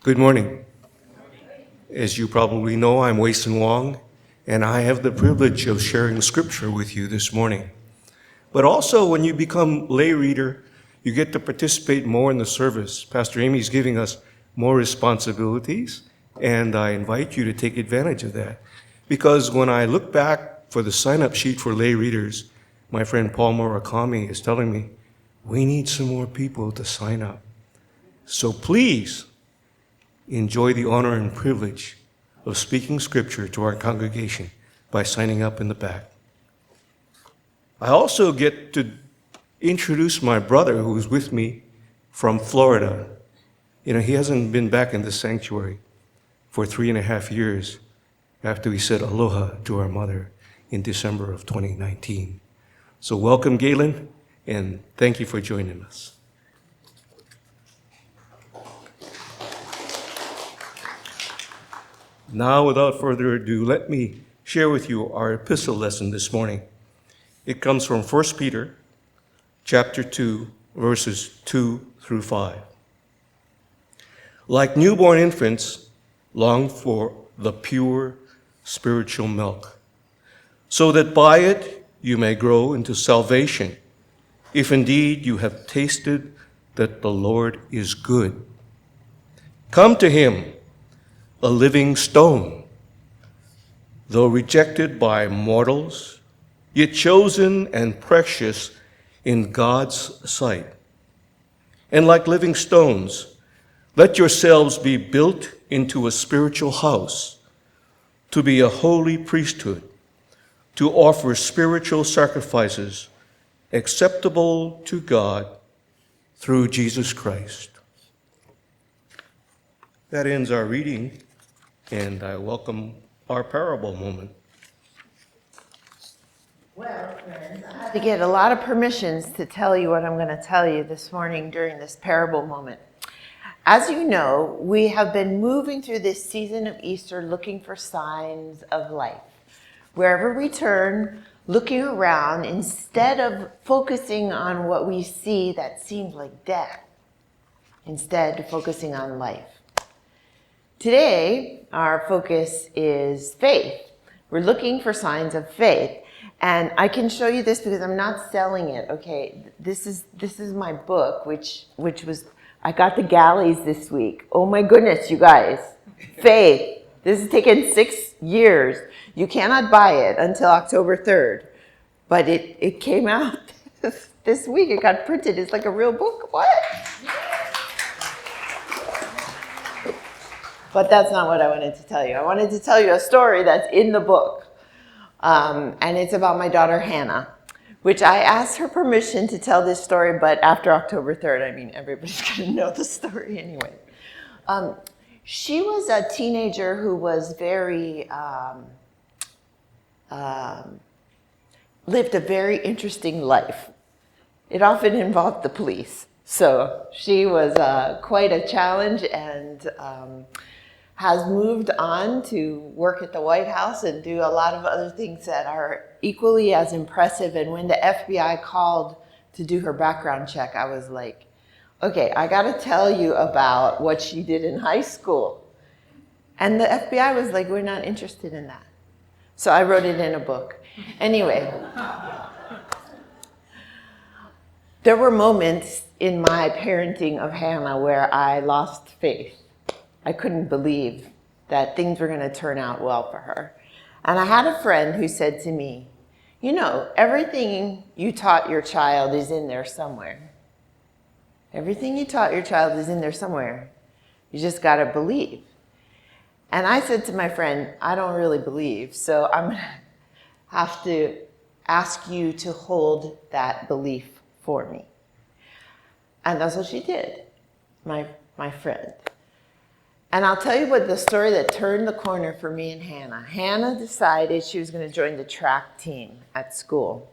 Good morning. As you probably know, I'm Wei-Sun Wong, and I have the privilege of sharing scripture with you this morning. But also, when you become lay reader, you get to participate more in the service. Pastor Amy's giving us more responsibilities, and I invite you to take advantage of that. Because when I look back for the sign-up sheet for lay readers, my friend Paul Murakami is telling me, we need some more people to sign up. So please, enjoy the honor and privilege of speaking scripture to our congregation by signing up in the back. I also get to introduce my brother who's with me from Florida. He hasn't been back in the sanctuary for 3.5 years after we said aloha to our mother in December of 2019. So welcome, Galen, and thank you for joining us. Now, without further ado, let me share with you our epistle lesson this morning. It comes from 1 Peter chapter 2, verses 2 through 5. Like newborn infants, long for the pure spiritual milk, so that by it you may grow into salvation, if indeed you have tasted that the Lord is good. Come to him, a living stone, though rejected by mortals, yet chosen and precious in God's sight. And like living stones, let yourselves be built into a spiritual house, to be a holy priesthood, to offer spiritual sacrifices acceptable to God through Jesus Christ. That ends our reading, and I welcome our parable moment. Well, friends, I had to get a lot of permissions to tell you what I'm going to tell you this morning during this parable moment. As you know, we have been moving through this season of Easter looking for signs of life. Wherever we turn, looking around, instead of focusing on what we see that seems like death, instead focusing on life. Today, our focus is faith. We're looking for signs of faith. And I can show you this because I'm not selling it, okay? This is my book, which was, I got the galleys this week. Oh my goodness, you guys. Faith. This has taken 6 years. You cannot buy it until October 3rd. But it came out this week. It got printed. It's like a real book. What? But that's not what I wanted to tell you. I wanted to tell you a story that's in the book. And it's about my daughter, Hannah, which I asked her permission to tell this story, but after October 3rd, I mean, everybody's going to know the story anyway. She was a teenager who was lived a very interesting life. It often involved the police. So she was quite a challenge and has moved on to work at the White House and do a lot of other things that are equally as impressive. And when the FBI called to do her background check, I was like, okay, I got to tell you about what she did in high school. And the FBI was like, we're not interested in that. So I wrote it in a book. Anyway, there were moments in my parenting of Hannah where I lost faith. I couldn't believe that things were going to turn out well for her. And I had a friend who said to me, you know, everything you taught your child is in there somewhere. Everything you taught your child is in there somewhere. You just got to believe. And I said to my friend, I don't really believe, so I'm going to have to ask you to hold that belief for me. And that's what she did, my friend. And I'll tell you what the story that turned the corner for me and Hannah. Hannah decided she was going to join the track team at school.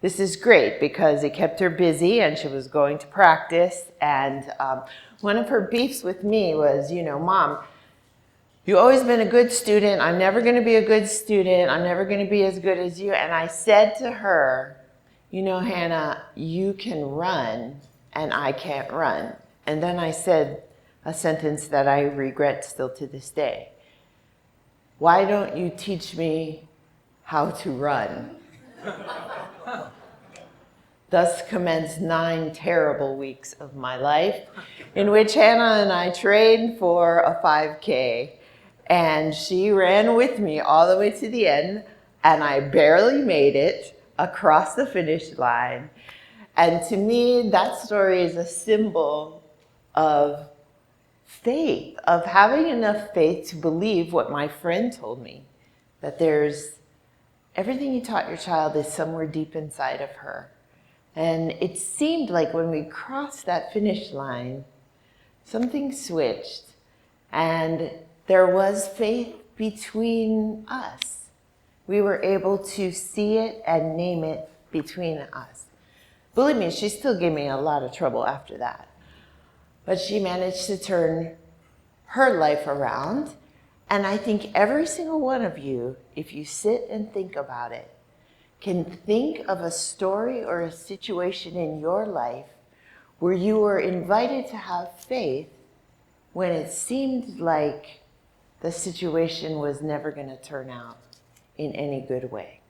This is great because it kept her busy and she was going to practice. And one of her beefs with me was, you know, Mom, you've always been a good student. I'm never going to be a good student. I'm never going to be as good as you. And I said to her, you know, Hannah, you can run and I can't run. And then I said, a sentence that I regret still to this day. Why don't you teach me how to run? Thus commenced 9 terrible weeks of my life in which Hannah and I trained for a 5K, and she ran with me all the way to the end, and I barely made it across the finish line. And to me, that story is a symbol of faith, of having enough faith to believe what my friend told me, that there's everything you taught your child is somewhere deep inside of her. And it seemed like when we crossed that finish line, something switched, and there was faith between us. We were able to see it and name it between us. Believe me, she still gave me a lot of trouble after that. But she managed to turn her life around. And I think every single one of you, if you sit and think about it, can think of a story or a situation in your life where you were invited to have faith when it seemed like the situation was never going to turn out in any good way.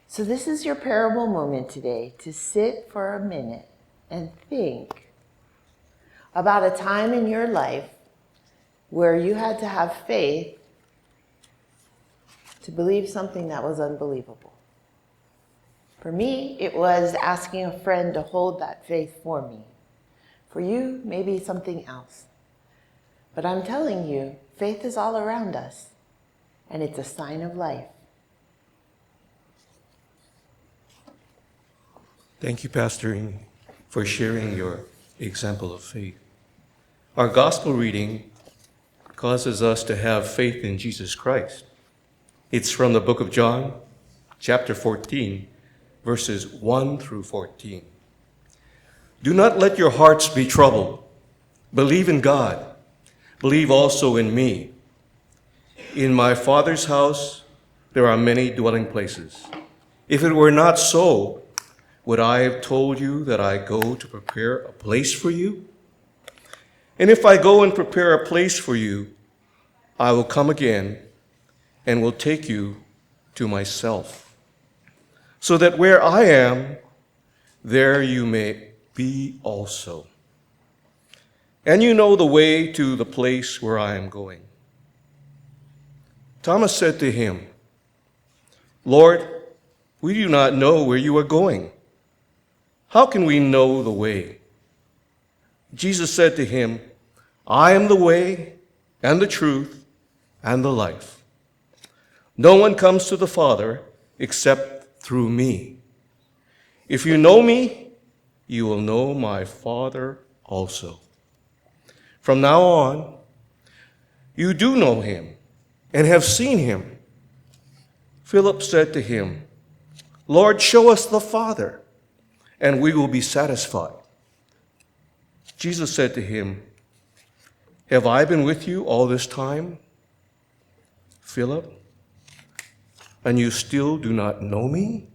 So this is your parable moment today, to sit for a minute and think about a time in your life where you had to have faith to believe something that was unbelievable. For me, it was asking a friend to hold that faith for me. For you, maybe something else. But I'm telling you, faith is all around us, and it's a sign of life. Thank you, Pastor, for sharing your example of faith. Our gospel reading causes us to have faith in Jesus Christ. It's from the book of John, chapter 14, verses 1 through 14. Do not let your hearts be troubled. Believe in God. Believe also in me. In my Father's house there are many dwelling places. If it were not so, would I have told you that I go to prepare a place for you? And if I go and prepare a place for you, I will come again and will take you to myself, so that where I am, there you may be also. And you know the way to the place where I am going. Thomas said to him, Lord, we do not know where you are going. How can we know the way? Jesus said to him, I am the way and the truth and the life. No one comes to the Father except through me. If you know me, you will know my Father also. From now on, you do know him and have seen him. Philip said to him, Lord, show us the Father, and we will be satisfied. Jesus said to him, have I been with you all this time, Philip, and you still do not know me?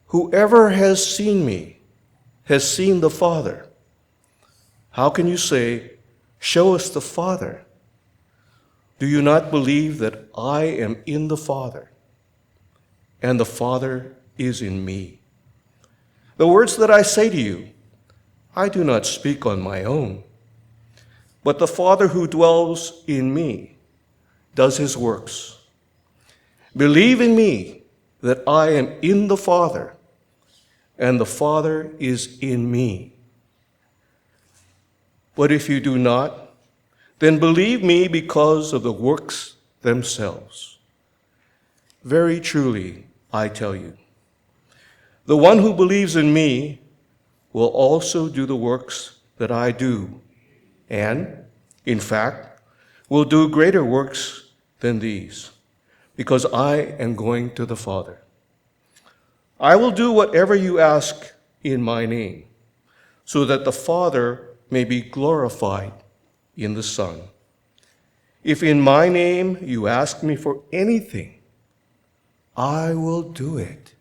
Whoever has seen me has seen the Father. How can you say, show us the Father? Do you not believe that I am in the Father, and the Father is in me? The words that I say to you, I do not speak on my own, but the Father who dwells in me does his works. Believe in me that I am in the Father, and the Father is in me. But if you do not, then believe me because of the works themselves. Very truly, I tell you, the one who believes in me will also do the works that I do, and, in fact, will do greater works than these, because I am going to the Father. I will do whatever you ask in my name, so that the Father may be glorified in the Son. If in my name you ask me for anything, I will do it.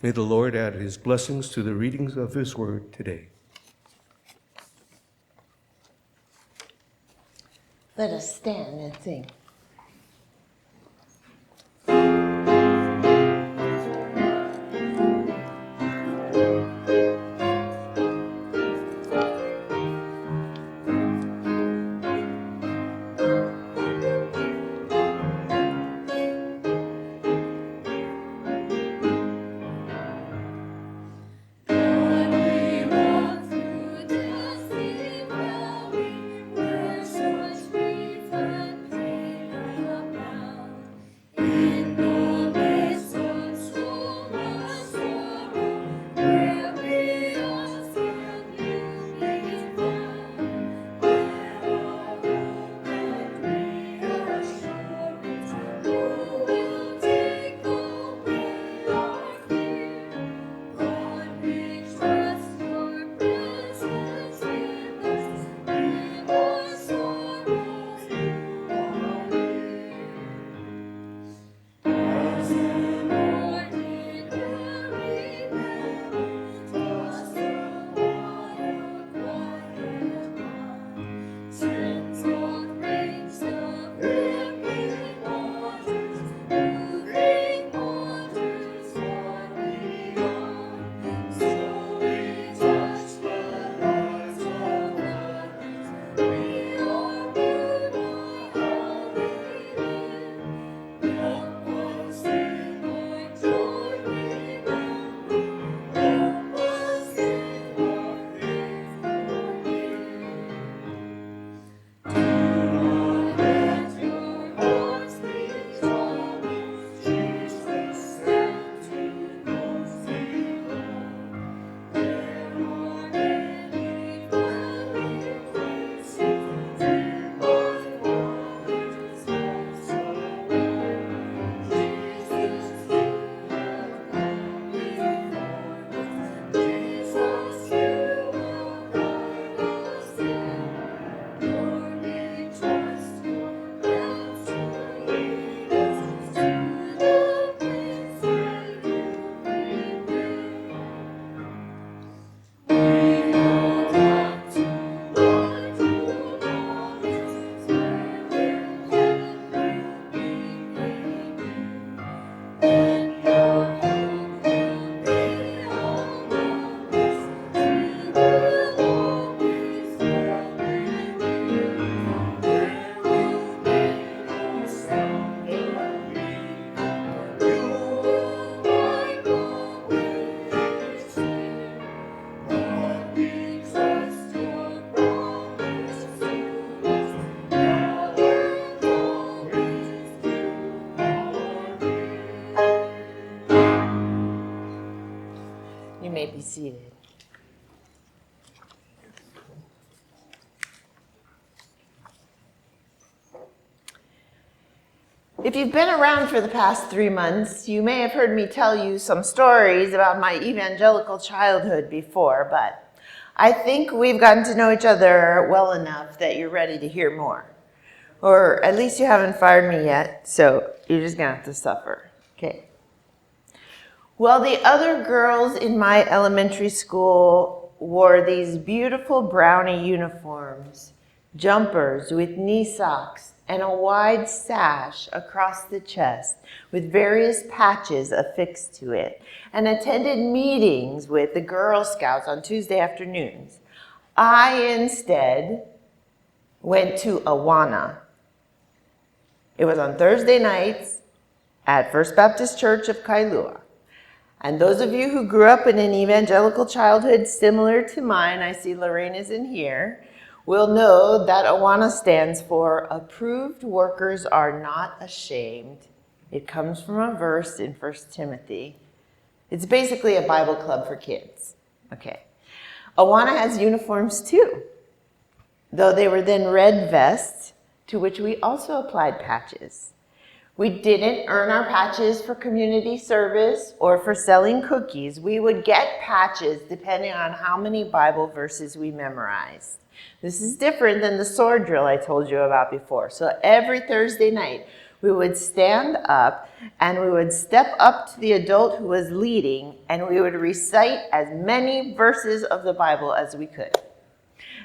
May the Lord add his blessings to the readings of his word today. Let us stand and sing. You may be seated. If you've been around for the past 3 months, you may have heard me tell you some stories about my evangelical childhood before, but I think we've gotten to know each other well enough that you're ready to hear more. Or at least you haven't fired me yet, so you're just gonna have to suffer, okay? Well, the other girls in my elementary school wore these beautiful brownie uniforms, jumpers with knee socks, and a wide sash across the chest with various patches affixed to it, and attended meetings with the Girl Scouts on Tuesday afternoons. I instead went to Awana. It was on Thursday nights at First Baptist Church of Kailua. And those of you who grew up in an evangelical childhood similar to mine, I see Lorraine is in here, will know that Awana stands for Approved Workers Are Not Ashamed. It comes from a verse in 1 Timothy. It's basically a Bible club for kids. Okay. Awana has uniforms too, though they were then red vests, to which we also applied patches. We didn't earn our patches for community service or for selling cookies. We would get patches depending on how many Bible verses we memorized. This is different than the sword drill I told you about before. So every Thursday night, we would stand up and we would step up to the adult who was leading and we would recite as many verses of the Bible as we could.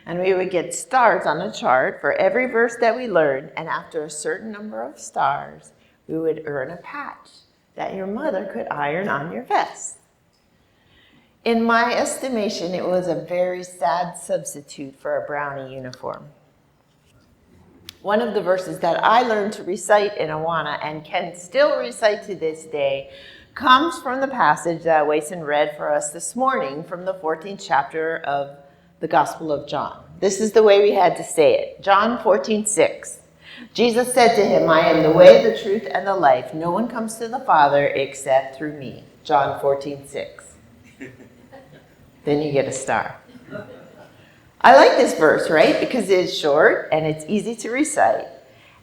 And we would get stars on a chart for every verse that we learned, and after a certain number of stars, we would earn a patch that your mother could iron on your vest. In my estimation, it was a very sad substitute for a brownie uniform. One of the verses that I learned to recite in Awana and can still recite to this day comes from the passage that Wason read for us this morning from the 14th chapter of the Gospel of John. This is the way we had to say it. John 14:6. Jesus said to him, I am the way, the truth, and the life. No one comes to the Father except through me. John 14:6. Then you get a star. I like this verse, right? Because it is short and it's easy to recite.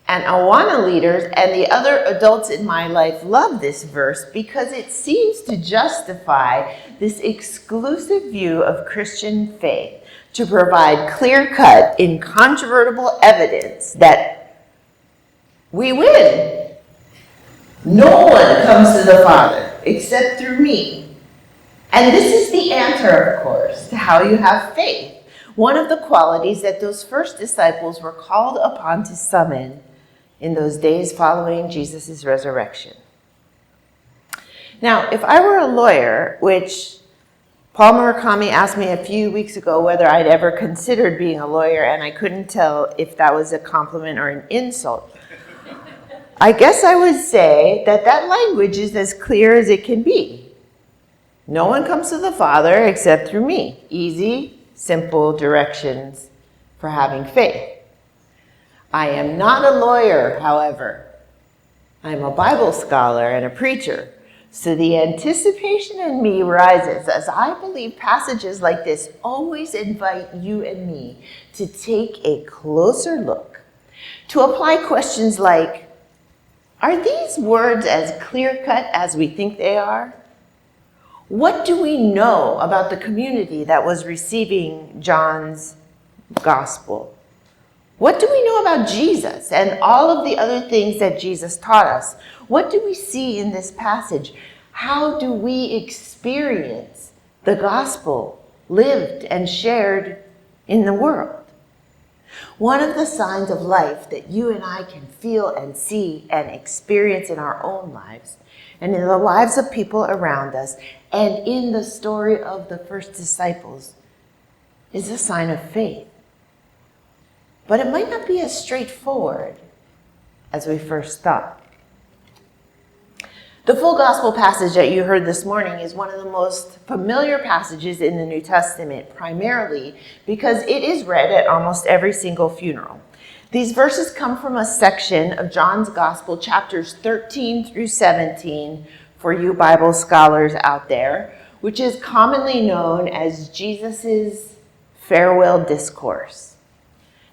And Awana leaders and the other adults in my life love this verse because it seems to justify this exclusive view of Christian faith, to provide clear-cut, incontrovertible evidence that we win. No one comes to the Father except through me. And this is the answer, of course, to how you have faith. One of the qualities that those first disciples were called upon to summon in those days following Jesus' resurrection. Now, if I were a lawyer, which Paul Murakami asked me a few weeks ago whether I'd ever considered being a lawyer, and I couldn't tell if that was a compliment or an insult, I guess I would say that that language is as clear as it can be. No one comes to the Father except through me. Easy, simple directions for having faith. I am not a lawyer, however. I'm a Bible scholar and a preacher. So the anticipation in me rises as I believe passages like this always invite you and me to take a closer look, to apply questions like, are these words as clear-cut as we think they are? What do we know about the community that was receiving John's gospel? What do we know about Jesus and all of the other things that Jesus taught us? What do we see in this passage? How do we experience the gospel lived and shared in the world? One of the signs of life that you and I can feel and see and experience in our own lives and in the lives of people around us and in the story of the first disciples is a sign of faith. But it might not be as straightforward as we first thought. The full gospel passage that you heard this morning is one of the most familiar passages in the New Testament, primarily because it is read at almost every single funeral. These verses come from a section of John's Gospel, chapters 13 through 17, for you Bible scholars out there, which is commonly known as Jesus' farewell discourse.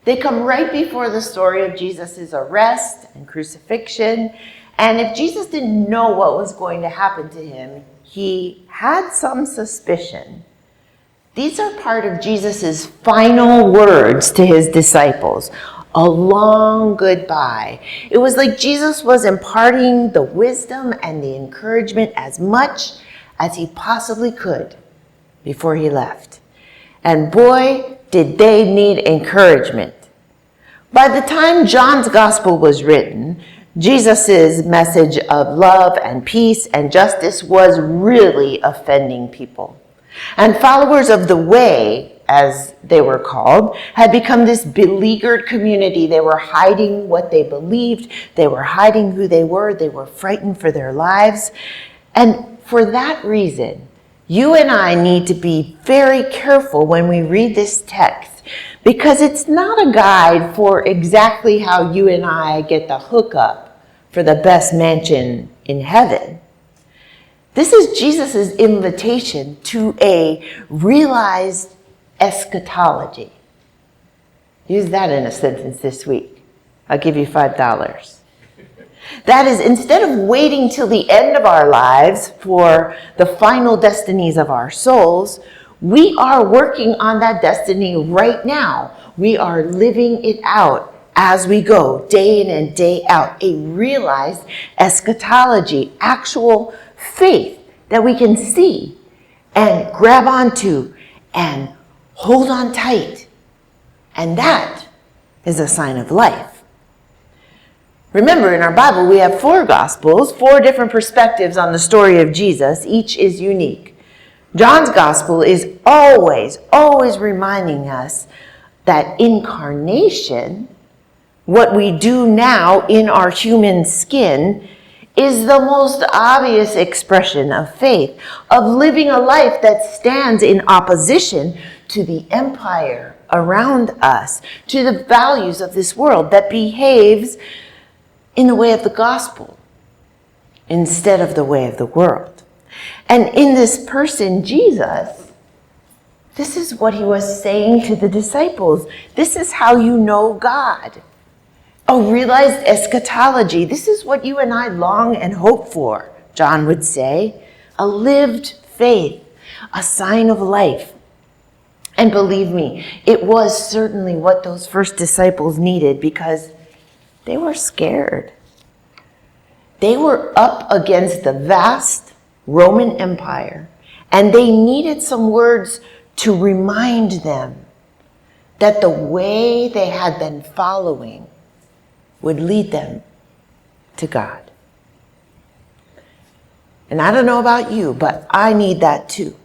They come right before the story of Jesus' arrest and crucifixion, and if Jesus didn't know what was going to happen to him, he had some suspicion. These are part of Jesus' final words to his disciples. A long goodbye. It was like Jesus was imparting the wisdom and the encouragement as much as he possibly could before he left. And boy, did they need encouragement. By the time John's gospel was written, Jesus' message of love and peace and justice was really offending people. And followers of the way, as they were called, had become this beleaguered community. They were hiding what they believed. They were hiding who they were. They were frightened for their lives. And for that reason, you and I need to be very careful when we read this text, because it's not a guide for exactly how you and I get the hookup for the best mansion in heaven. This is Jesus' invitation to a realized eschatology. Use that in a sentence this week. I'll give you $5. That is, instead of waiting till the end of our lives for the final destinies of our souls, we are working on that destiny right now. We are living it out as we go, day in and day out. A realized eschatology, actual faith that we can see and grab onto and hold on tight And that is a sign of life. Remember, in our Bible, we have 4 Gospels, 4 different perspectives on the story of Jesus. Each is unique. John's Gospel is always reminding us that incarnation, what we do now in our human skin, is the most obvious expression of faith, of living a life that stands in opposition to the empire around us, to the values of this world, that behaves in the way of the gospel instead of the way of the world. And in this person, Jesus, this is what he was saying to the disciples. This is how you know God. A realized eschatology. This is what you and I long and hope for, John would say. A lived faith, a sign of life. And believe me, it was certainly what those first disciples needed, because they were scared. They were up against the vast Roman Empire, and they needed some words to remind them that the way they had been following would lead them to God. And I don't know about you, but I need that too.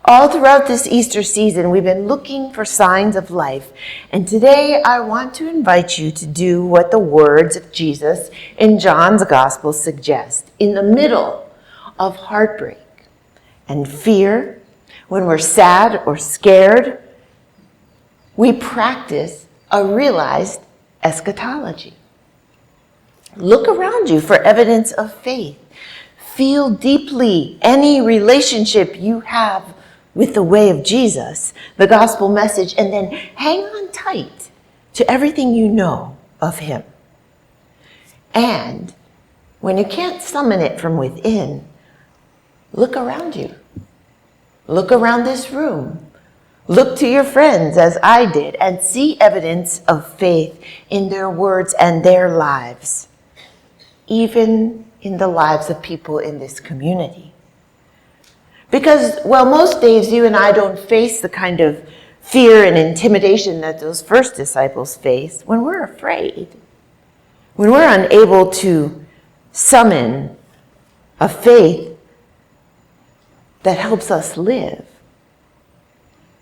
All throughout this Easter season, we've been looking for signs of life. And today I want to invite you to do what the words of Jesus in John's Gospel suggest. In the middle of heartbreak and fear, when we're sad or scared, we practice a realized eschatology. Look around you for evidence of faith. Feel deeply any relationship you have with the way of Jesus, the gospel message, and then hang on tight to everything you know of him. And when you can't summon it from within, look around you. Look around this room. Look to your friends, as I did, and see evidence of faith in their words and their lives, even in the lives of people in this community. Because, well, most days you and I don't face the kind of fear and intimidation that those first disciples faced when we're afraid, when we're unable to summon a faith that helps us live.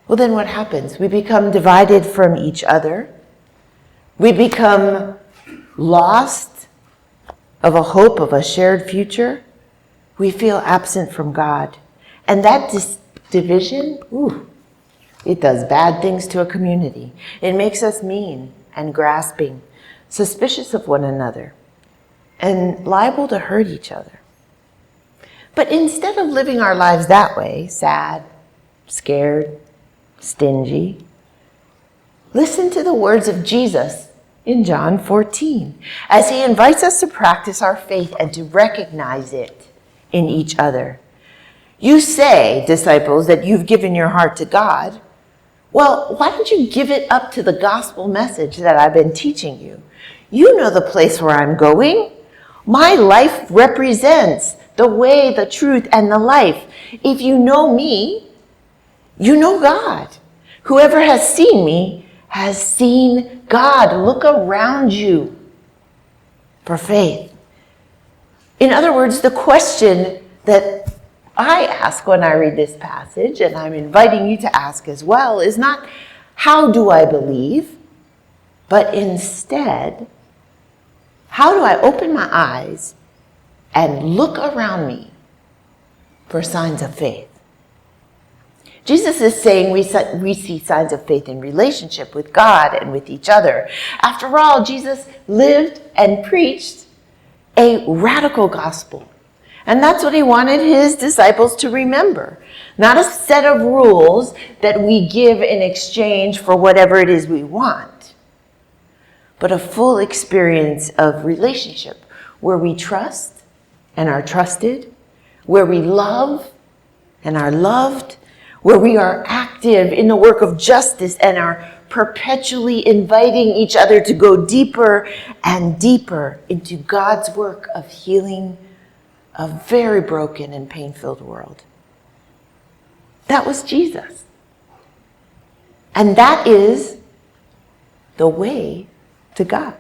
Well, then what happens? We become divided from each other. We become lost of a hope of a shared future. We feel absent from God. And that division, it does bad things to a community. It makes us mean and grasping, suspicious of one another, and liable to hurt each other. But instead of living our lives that way, sad, scared, stingy, listen to the words of Jesus in John 14, as he invites us to practice our faith and to recognize it in each other. You say, disciples, that you've given your heart to God. Well, why don't you give it up to the gospel message that I've been teaching you? You know the place where I'm going. My life represents the way, the truth, and the life. If you know me, you know God. Whoever has seen me has seen God. Look around you for faith. In other words, the question that I ask when I read this passage, and I'm inviting you to ask as well, is not, how do I believe? But instead, how do I open my eyes and look around me for signs of faith? Jesus is saying we see signs of faith in relationship with God and with each other. After all, Jesus lived and preached a radical gospel. And that's what he wanted his disciples to remember. Not a set of rules that we give in exchange for whatever it is we want, but a full experience of relationship where we trust and are trusted, where we love and are loved, where we are active in the work of justice and are perpetually inviting each other to go deeper and deeper into God's work of healing a very broken and pain-filled world. That was Jesus. And that is the way to God.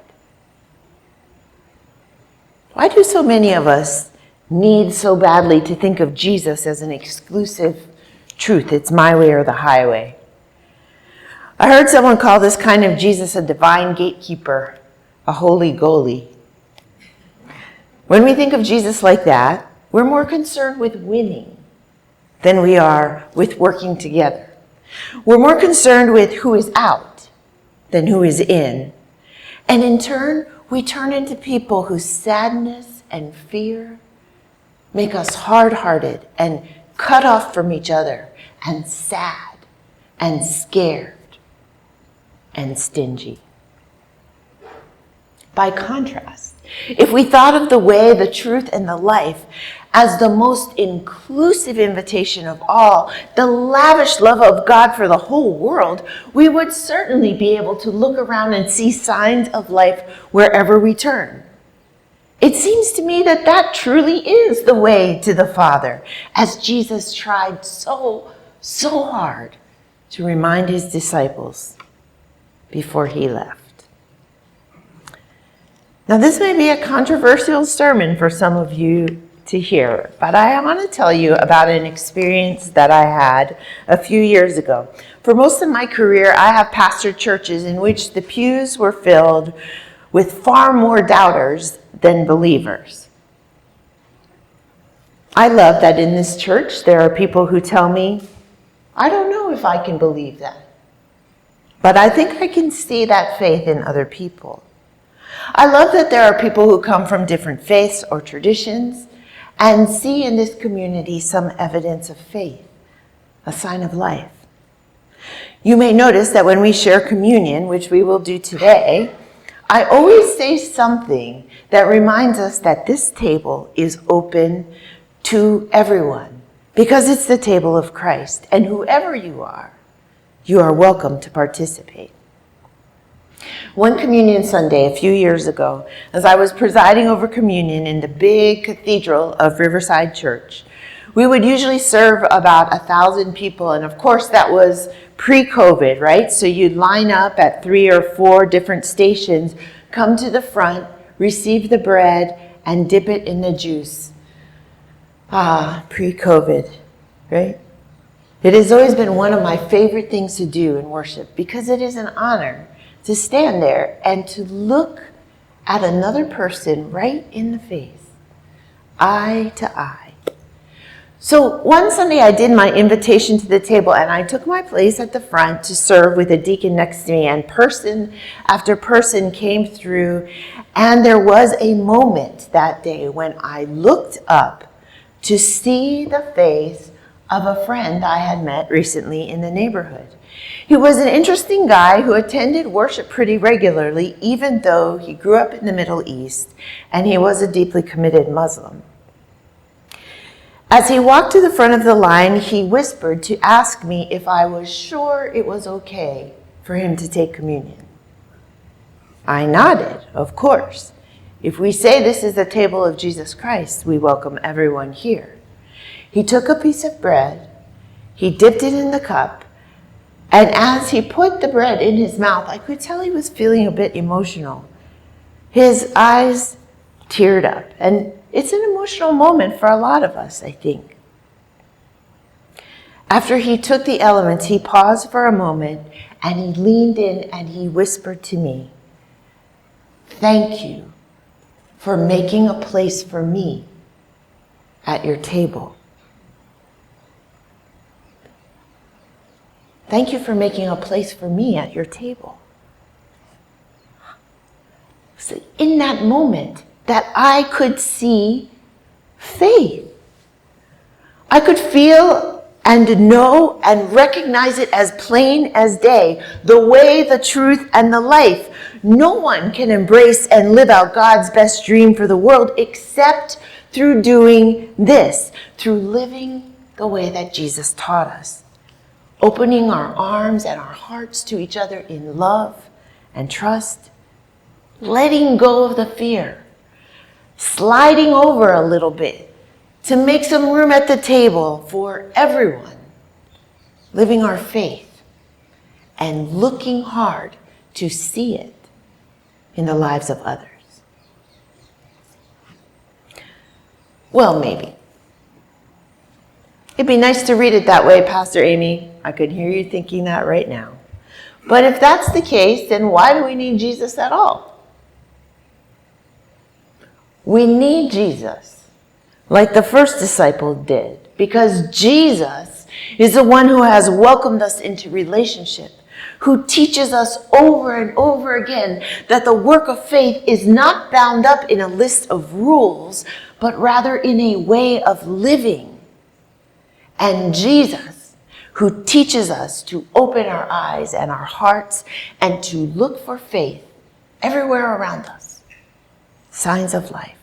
Why do so many of us need so badly to think of Jesus as an exclusive truth? It's my way or the highway. I heard someone call this kind of Jesus a divine gatekeeper, a holy goalie. When we think of Jesus like that, we're more concerned with winning than we are with working together. We're more concerned with who is out than who is in. And in turn, we turn into people whose sadness and fear make us hard-hearted and cut off from each other and sad and scared and stingy. By contrast, if we thought of the way, the truth, and the life as the most inclusive invitation of all, the lavish love of God for the whole world, we would certainly be able to look around and see signs of life wherever we turn. It seems to me that that truly is the way to the Father, as Jesus tried so hard to remind his disciples before he left. Now, this may be a controversial sermon for some of you to hear, but I want to tell you about an experience that I had a few years ago. For most of my career, I have pastored churches in which the pews were filled with far more doubters than believers. I love that in this church there are people who tell me, I don't know if I can believe that, but I think I can see that faith in other people. I love that there are people who come from different faiths or traditions and see in this community some evidence of faith, a sign of life. You may notice that when we share communion, which we will do today, I always say something that reminds us that this table is open to everyone because it's the table of Christ, and whoever you are welcome to participate. One Communion Sunday a few years ago, as I was presiding over communion in the big cathedral of Riverside Church, we would usually serve about 1,000 people, and of course that was pre-COVID, right? So you'd line up at 3 or 4 different stations, come to the front, receive the bread, and dip it in the juice. Pre-COVID, right? It has always been one of my favorite things to do in worship because it is an honor to stand there and to look at another person right in the face, eye to eye. So one Sunday I did my invitation to the table and I took my place at the front to serve with a deacon next to me, and person after person came through, and there was a moment that day when I looked up to see the face of a friend I had met recently in the neighborhood. He was an interesting guy who attended worship pretty regularly, even though he grew up in the Middle East and he was a deeply committed Muslim. As he walked to the front of the line, he whispered to ask me if I was sure it was okay for him to take communion. I nodded, of course. If we say this is the table of Jesus Christ, we welcome everyone here. He took a piece of bread, he dipped it in the cup, and as he put the bread in his mouth, I could tell he was feeling a bit emotional. His eyes teared up, and it's an emotional moment for a lot of us, I think. After he took the elements, he paused for a moment, and he leaned in and he whispered to me, "Thank you for making a place for me at your table. Thank you for making a place for me at your table." So in that moment, that I could see faith. I could feel and know and recognize it as plain as day, the way, the truth, and the life. No one can embrace and live out God's best dream for the world except through doing this, through living the way that Jesus taught us. Opening our arms and our hearts to each other in love and trust, letting go of the fear, sliding over a little bit to make some room at the table for everyone, living our faith and looking hard to see it in the lives of others? Well, maybe. It'd be nice to read it that way, Pastor Amy. I could hear you thinking that right now. But if that's the case, then why do we need Jesus at all? We need Jesus, like the first disciple did, because Jesus is the one who has welcomed us into relationship, who teaches us over and over again that the work of faith is not bound up in a list of rules, but rather in a way of living. And Jesus, who teaches us to open our eyes and our hearts and to look for faith everywhere around us. Signs of life.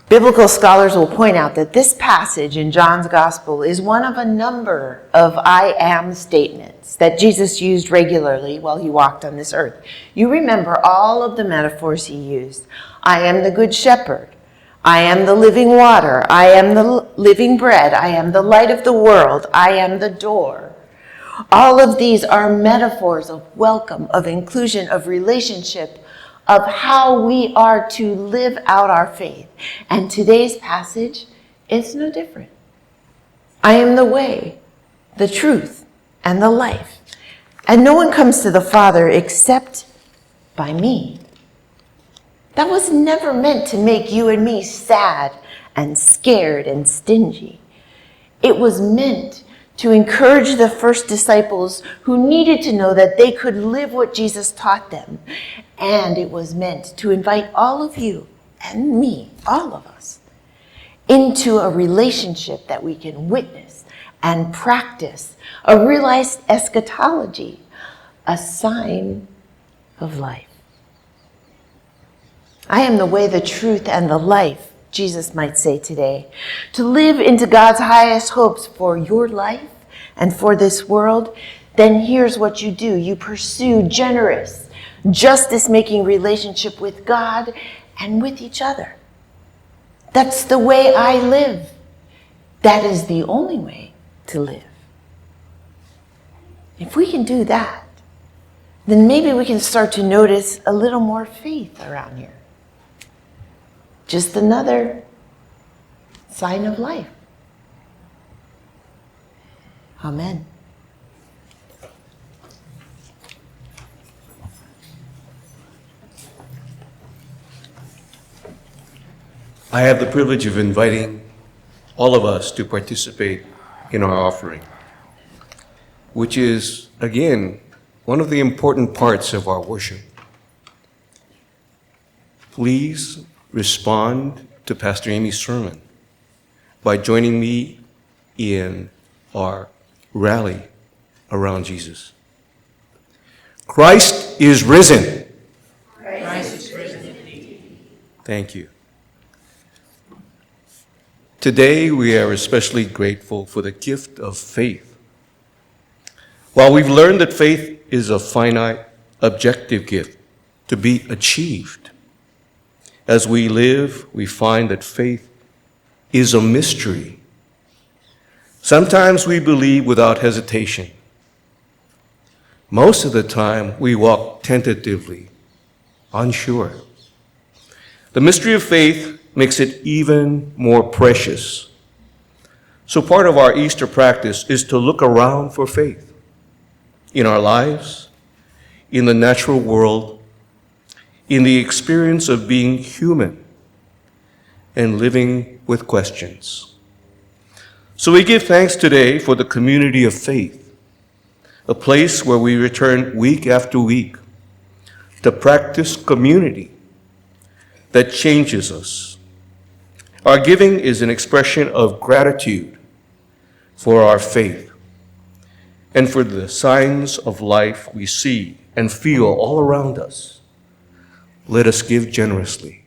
Biblical scholars will point out that this passage in John's Gospel is one of a number of I am statements that Jesus used regularly while he walked on this earth. You remember all of the metaphors he used. I am the good shepherd. I am the living water. I am the living bread. I am the light of the world. I am the door. All of these are metaphors of welcome, of inclusion, of relationship, of how we are to live out our faith. And today's passage is no different. I am the way, the truth, and the life. And no one comes to the Father except by me. That was never meant to make you and me sad and scared and stingy. It was meant to encourage the first disciples who needed to know that they could live what Jesus taught them. And it was meant to invite all of you and me, all of us, into a relationship that we can witness and practice, a realized eschatology, a sign of life. I am the way, the truth, and the life, Jesus might say today. To live into God's highest hopes for your life and for this world, then here's what you do. You pursue generous, justice-making relationship with God and with each other. That's the way I live. That is the only way to live. If we can do that, then maybe we can start to notice a little more faith around here. Just another sign of life. Amen. I have the privilege of inviting all of us to participate in our offering, which is, again, one of the important parts of our worship. Please respond to Pastor Amy's sermon by joining me in our rally around Jesus. Christ is risen. Christ is risen indeed. Thank you. Today, we are especially grateful for the gift of faith. While we've learned that faith is a finite, objective gift to be achieved, as we live, we find that faith is a mystery. Sometimes we believe without hesitation. Most of the time, we walk tentatively, unsure. The mystery of faith makes it even more precious. So part of our Easter practice is to look around for faith in our lives, in the natural world, in the experience of being human and living with questions. So we give thanks today for the community of faith, a place where we return week after week to practice community that changes us. Our giving is an expression of gratitude for our faith and for the signs of life we see and feel all around us. Let us give generously.